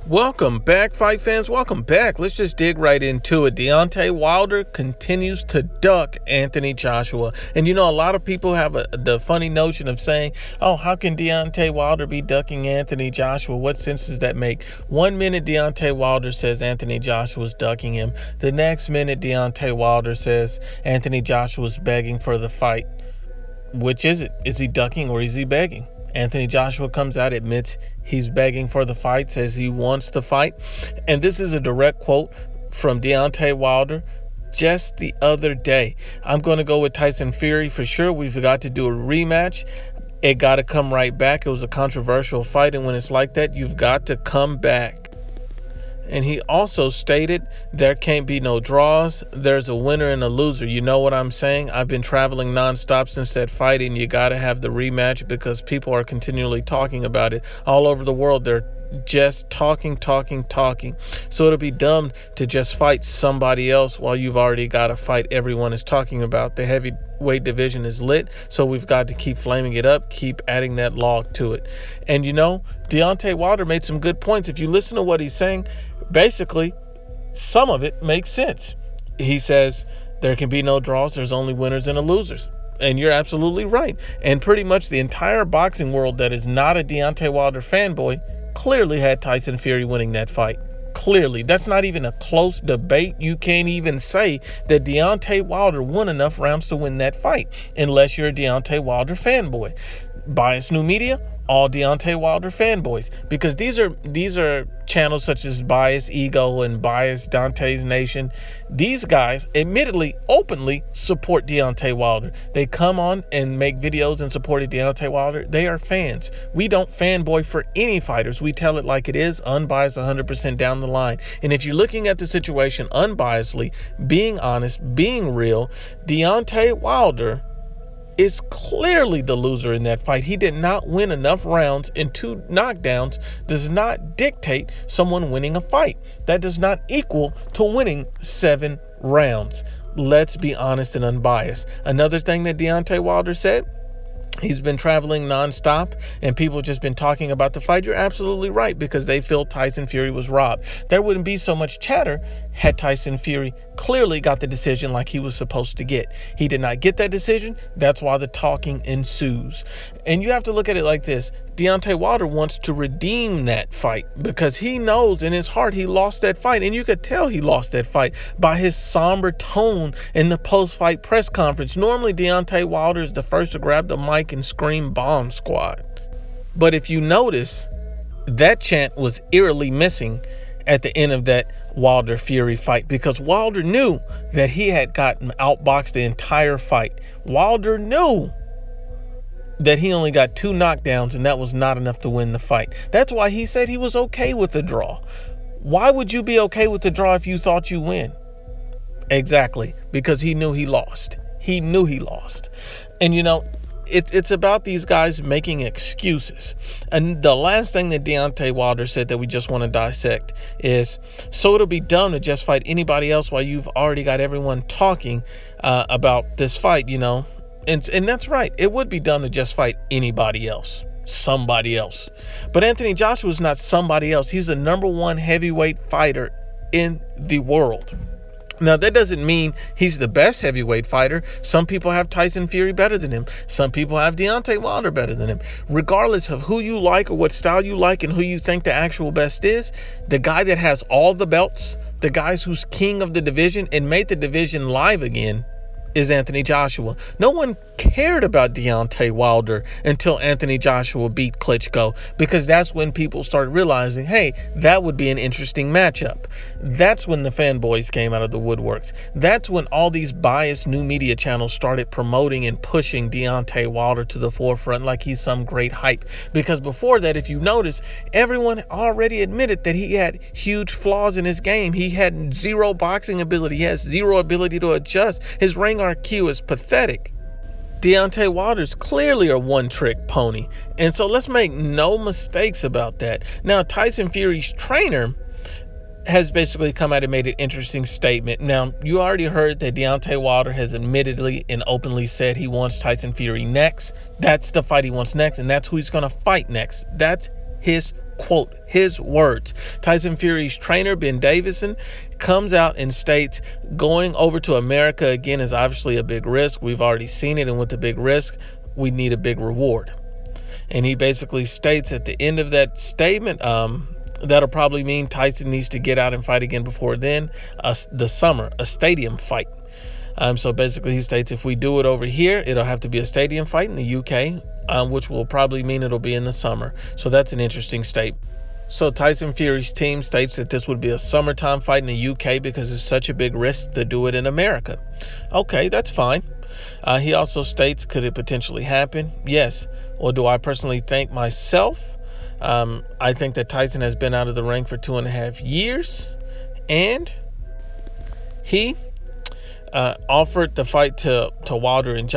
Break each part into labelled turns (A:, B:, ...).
A: Welcome back, fight fans. Welcome back. Let's just dig right into it. Deontay Wilder continues to duck Anthony Joshua. And you know, a lot of people have the funny notion of saying, oh, how can Deontay Wilder be ducking Anthony Joshua? What sense does that make? 1 minute Deontay Wilder says Anthony Joshua's ducking him. The next minute Deontay Wilder says Anthony Joshua's begging for the fight. Which is it? Is he ducking or is he begging? Anthony Joshua comes out, admits he's begging for the fight, says he wants to fight. And this is a direct quote from Deontay Wilder just the other day. I'm going to go with Tyson Fury for sure. We've got to do a rematch. It got to come right back. It was a controversial fight. And when it's like that, you've got to come back. And he also stated there can't be no draws. There's a winner and a loser. You know what I'm saying? I've been traveling nonstop since that fight, and you got to have the rematch because people are continually talking about it all over the world. They're just talking. So it'll be dumb to just fight somebody else while you've already got a fight everyone is talking about. The heavyweight division is lit, so we've got to keep flaming it up, keep adding that log to it. And you know, Deontay Wilder made some good points. If you listen to what he's saying, basically, some of it makes sense. He says there can be no draws. There's only winners and losers. And you're absolutely right. And pretty much the entire boxing world that is not a Deontay Wilder fanboy clearly had Tyson Fury winning that fight. Clearly. That's not even a close debate. You can't even say that Deontay Wilder won enough rounds to win that fight unless you're a Deontay Wilder fanboy. Biased New Media, all Deontay Wilder fanboys, because these are channels such as Biased Ego and Biased Dante's Nation. These guys admittedly openly support Deontay Wilder. They come on and make videos in support of Deontay Wilder. They are fans. We don't fanboy for any fighters. We tell it like it is, unbiased, 100% down the line. And if you're looking at the situation unbiasedly, being honest, being real, Deontay Wilder is clearly the loser in that fight. He did not win enough rounds, and 2 knockdowns does not dictate someone winning a fight. That does not equal to winning 7 rounds. Let's be honest and unbiased. Another thing that Deontay Wilder said, he's been traveling nonstop and people just been talking about the fight. You're absolutely right, because they feel Tyson Fury was robbed. There wouldn't be so much chatter had Tyson Fury clearly got the decision like he was supposed to get. He did not get that decision. That's why the talking ensues. And you have to look at it like this. Deontay Wilder wants to redeem that fight because he knows in his heart he lost that fight. And you could tell he lost that fight by his somber tone in the post-fight press conference. Normally, Deontay Wilder is the first to grab the mic and scream "Bomb Squad." But if you notice, that chant was eerily missing at the end of that Wilder Fury fight, because Wilder knew that he had gotten outboxed the entire fight. Wilder knew that he only got 2 knockdowns and that was not enough to win the fight. That's why he said he was okay with the draw. Why would you be okay with the draw if you thought you win? Exactly, because he knew he lost. He knew he lost. And you know, it's about these guys making excuses. And the last thing that Deontay Wilder said that we just want to dissect is, so it'll be dumb to just fight anybody else while you've already got everyone talking about this fight, you know. And that's right. It would be dumb to just fight anybody else, somebody else. But Anthony Joshua is not somebody else. He's the #1 heavyweight fighter in the world. Now, that doesn't mean he's the best heavyweight fighter. Some people have Tyson Fury better than him. Some people have Deontay Wilder better than him. Regardless of who you like or what style you like and who you think the actual best is, the guy that has all the belts, the guy who's king of the division and made the division live again, is Anthony Joshua. No one cared about Deontay Wilder until Anthony Joshua beat Klitschko, because that's when people started realizing, hey, that would be an interesting matchup. That's when the fanboys came out of the woodworks. That's when all these biased new media channels started promoting and pushing Deontay Wilder to the forefront like he's some great hype. Because before that, if you notice, everyone already admitted that he had huge flaws in his game. He had 0 boxing ability. He has 0 ability to adjust. His ring RQ is pathetic. Deontay Wilder's clearly a one-trick pony. And so let's make no mistakes about that. Now, Tyson Fury's trainer has basically come out and made an interesting statement. Now, you already heard that Deontay Wilder has admittedly and openly said he wants Tyson Fury next. That's the fight he wants next, and that's who he's going to fight next. That's his quote, his words. Tyson Fury's trainer, Ben Davison, comes out and states going over to America again is obviously a big risk. We've already seen it, and with the big risk, we need a big reward. And he basically states at the end of that statement, that'll probably mean Tyson needs to get out and fight again before then, the summer, a stadium fight. So basically he states if we do it over here, it'll have to be a stadium fight in the UK, which will probably mean it'll be in the summer. So that's an interesting statement. So Tyson Fury's team states that this would be a summertime fight in the UK because it's such a big risk to do it in America. Okay, that's fine. He also states, could it potentially happen? Yes. Or do I personally think myself? I think that Tyson has been out of the ring for 2.5 years, and he offered the fight to Wilder and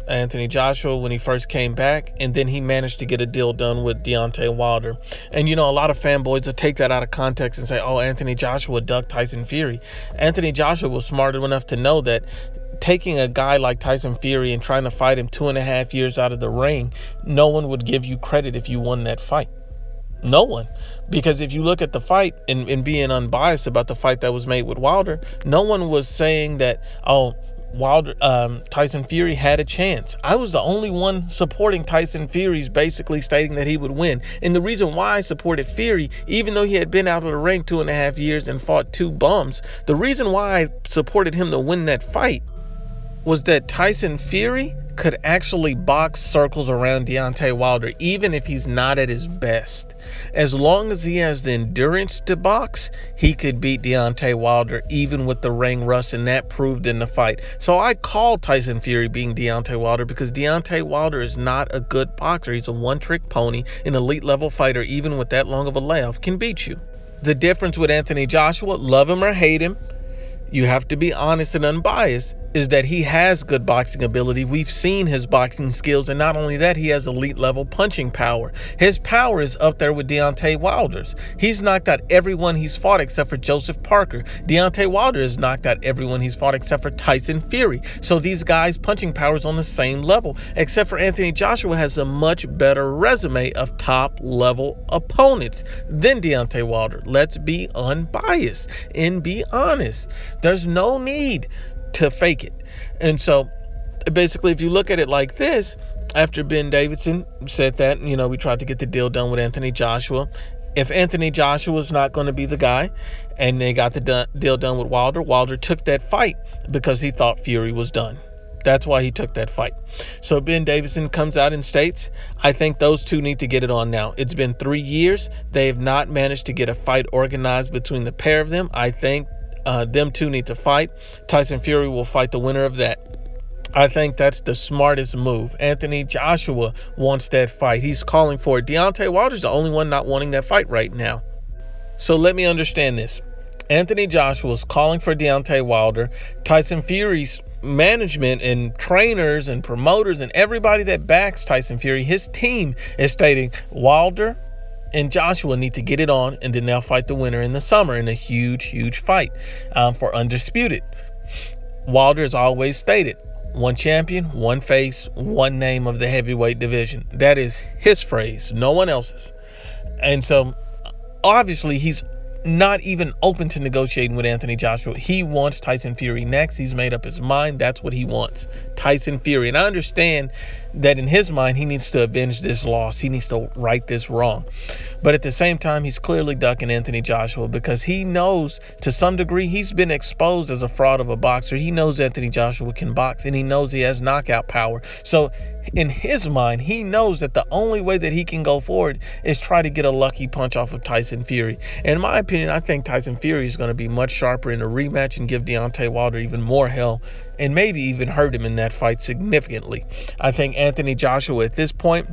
A: Anthony Joshua, when he first came back, and then he managed to get a deal done with Deontay Wilder. And a lot of fanboys will take that out of context and say, oh, Anthony Joshua ducked Tyson Fury. Anthony Joshua was smart enough to know that taking a guy like Tyson Fury and trying to fight him 2.5 years out of the ring, no one would give you credit if you won that fight. No one. Because if you look at the fight and being unbiased about the fight that was made with Wilder, no one was saying that, Tyson Fury had a chance. I was the only one supporting Tyson Fury's basically stating that he would win. And the reason why I supported Fury, even though he had been out of the ring 2.5 years and fought 2 bums, the reason why I supported him to win that fight was that Tyson Fury could actually box circles around Deontay Wilder, even if he's not at his best. As long as he has the endurance to box, he could beat Deontay Wilder, even with the ring rust, and that proved in the fight. So I call Tyson Fury being Deontay Wilder because Deontay Wilder is not a good boxer. He's a one-trick pony. An elite level fighter, even with that long of a layoff, can beat you. The difference with Anthony Joshua, love him or hate him, you have to be honest and unbiased, is that he has good boxing ability. We've seen his boxing skills, and not only that, he has elite level punching power. His power is up there with Deontay Wilder's. He's knocked out everyone he's fought except for Joseph Parker. Deontay Wilder has knocked out everyone he's fought except for Tyson Fury. So these guys' punching power is on the same level, except for Anthony Joshua has a much better resume of top level opponents than Deontay Wilder. Let's be unbiased and be honest. There's no need to fake it. And so basically, if you look at it like this, after Ben Davison said that, we tried to get the deal done with Anthony Joshua. If Anthony Joshua is not going to be the guy, and they got the deal done with Wilder, Wilder took that fight because he thought Fury was done. That's why he took that fight. So Ben Davison comes out and states, I think those two need to get it on now. It's been 3 years. They have not managed to get a fight organized between the pair of them. I think them two need to fight. Tyson Fury will fight the winner of that. I think that's the smartest move. Anthony Joshua wants that fight. He's calling for it. Deontay Wilder's the only one not wanting that fight right now. So let me understand this. Anthony Joshua is calling for Deontay Wilder. Tyson Fury's management and trainers and promoters and everybody that backs Tyson Fury, his team is stating Wilder and Joshua need to get it on, and then they'll fight the winner in the summer in a huge fight for undisputed. Wilder has always stated, one champion, one face, one name of the heavyweight division. That is his phrase, no one else's. And so obviously he's not even open to negotiating with Anthony Joshua. He wants Tyson Fury next. He's made up his mind. That's what he wants, Tyson Fury. And I understand that in his mind, he needs to avenge this loss. He needs to right this wrong. But at the same time, he's clearly ducking Anthony Joshua because he knows, to some degree, he's been exposed as a fraud of a boxer. He knows Anthony Joshua can box, and he knows he has knockout power. So in his mind, he knows that the only way that he can go forward is try to get a lucky punch off of Tyson Fury. In my opinion, I think Tyson Fury is going to be much sharper in a rematch and give Deontay Wilder even more hell, and maybe even hurt him in that fight significantly. I think Anthony Joshua at this point,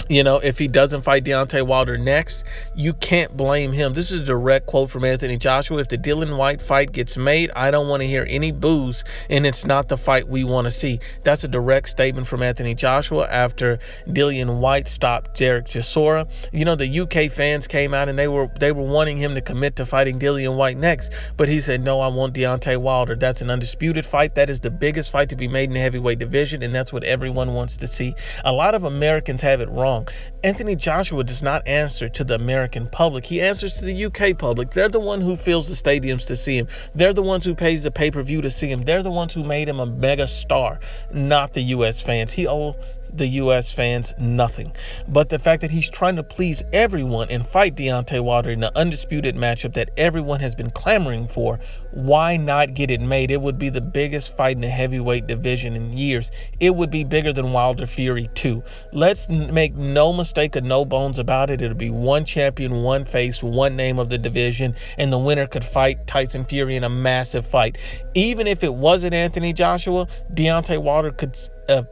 A: if he doesn't fight Deontay Wilder next, you can't blame him. This is a direct quote from Anthony Joshua. If the Dillian Whyte fight gets made, I don't want to hear any boos, and it's not the fight we want to see. That's a direct statement from Anthony Joshua after Dillian Whyte stopped Derek Chisora. The UK fans came out and they were wanting him to commit to fighting Dillian Whyte next, but he said, no, I want Deontay Wilder. That's an undisputed fight. That is the biggest fight to be made in the heavyweight division, and that's what everyone wants to see. A lot of Americans have it wrong. wrong. Anthony Joshua does not answer to the American public. He answers to the UK public. They're the one who fills the stadiums to see him. They're the ones who pays the pay-per-view to see him. They're the ones who made him a mega star, not the US fans. He owes the US fans nothing. But the fact that he's trying to please everyone and fight Deontay Wilder in the undisputed matchup that everyone has been clamoring for, why not get it made? It would be the biggest fight in the heavyweight division in years. It would be bigger than Wilder Fury 2. Let's make no mistake or no bones about it. It'll be one champion, one face, one name of the division, and the winner could fight Tyson Fury in a massive fight. Even if it wasn't Anthony Joshua, Deontay Wilder could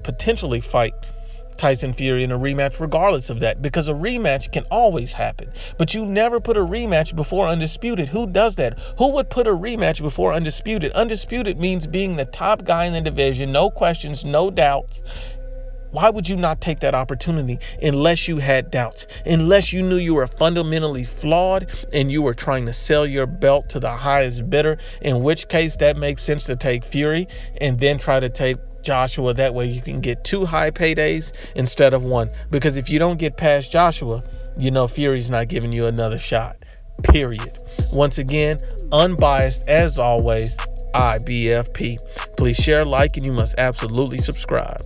A: potentially fight Tyson Fury in a rematch regardless of that, because a rematch can always happen. But you never put a rematch before Undisputed. Who does that? Who would put a rematch before Undisputed? Undisputed means being the top guy in the division, no questions, no doubts. Why would you not take that opportunity unless you had doubts, unless you knew you were fundamentally flawed and you were trying to sell your belt to the highest bidder, in which case that makes sense to take Fury and then try to take Joshua. That way you can get 2 high paydays instead of 1. Because if you don't get past Joshua, you know Fury's not giving you another shot. Period. Once again, unbiased as always, Ibfp. Please share, like, and you must absolutely subscribe.